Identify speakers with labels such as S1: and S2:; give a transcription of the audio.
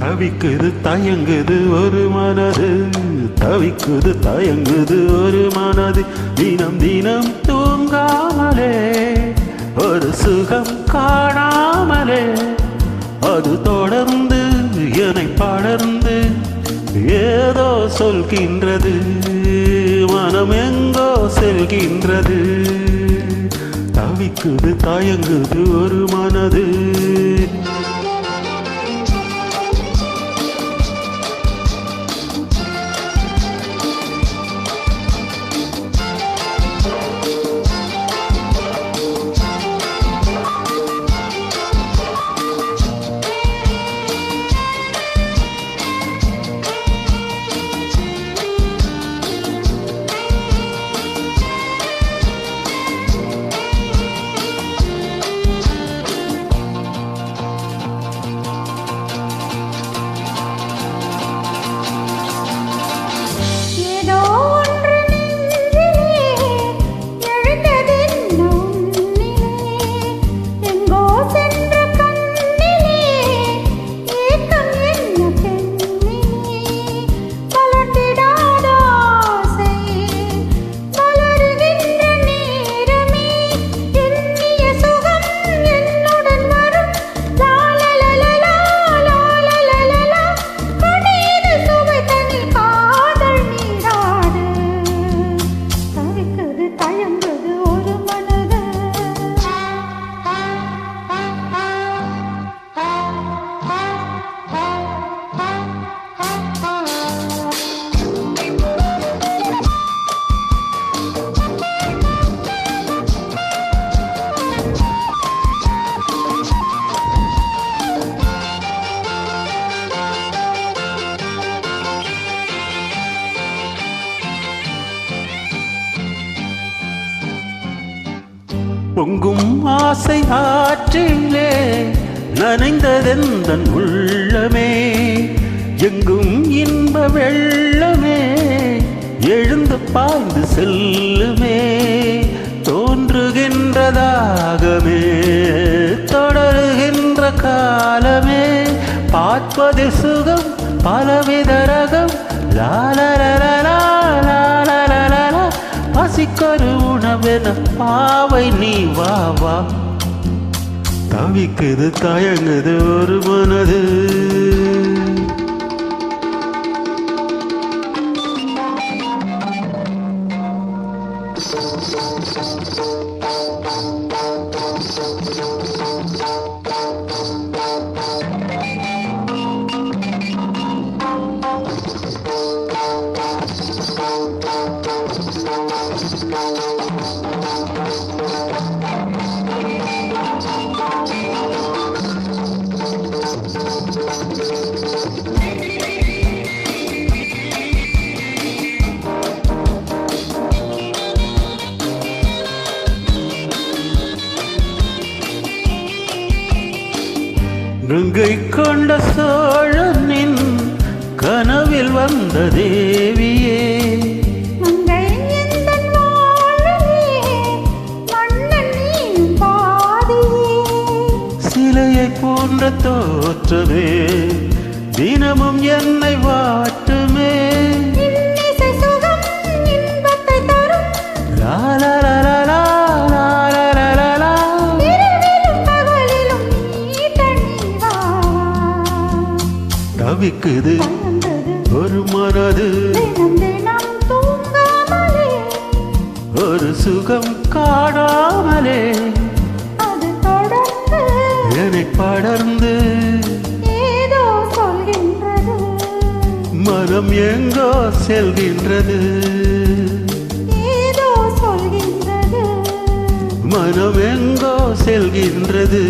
S1: தவிக்குது தயங்குது ஒரு மனது, தவிக்குது தயங்குது ஒரு மனது, தினம் தினம் தூங்காமலே ஒரு சுகம் காணாமலே அது தொடர்ந்து என்னை படர்ந்து ஏதோ சொல்கின்றது, மனம் எங்கோ செல்கின்றது. தவிக்குது தயங்குது ஒரு மனது. பொங்கும் ஆசை ஆற்றிலே நனைந்ததெந்தன் உள்ளமே, எங்கும் இன்ப வெள்ளமே எழுந்து பாய்ந்து செல்லுமே, தோன்றுகின்றதாகமே தொடருகின்ற காலமே, பார்ப்பதில் சுகம் பலவித ரகம், லாலலலலா லாலலலலா பசிக்கொரு உணவென பாவை நீ வா வா. தவிக்குது தயங்குது ஒரு மனது. கங்கை கொண்ட சோழனின் கனவில் வந்த தேவியே, சிலையை போன்ற தோற்றமே தினமும் என்னை வாட்டுமே, லாலலலலா லாலலலலா தவிக்குது ஒரு மனது, ஒரு சுகம் காணாமலே என்னை படர்ந்து
S2: ஏதோ சொல்கின்றது,
S1: மனம் எங்கோ செல்கின்றது,
S2: ஏதோ சொல்கின்றது,
S1: மனம் எங்கோ செல்கின்றது.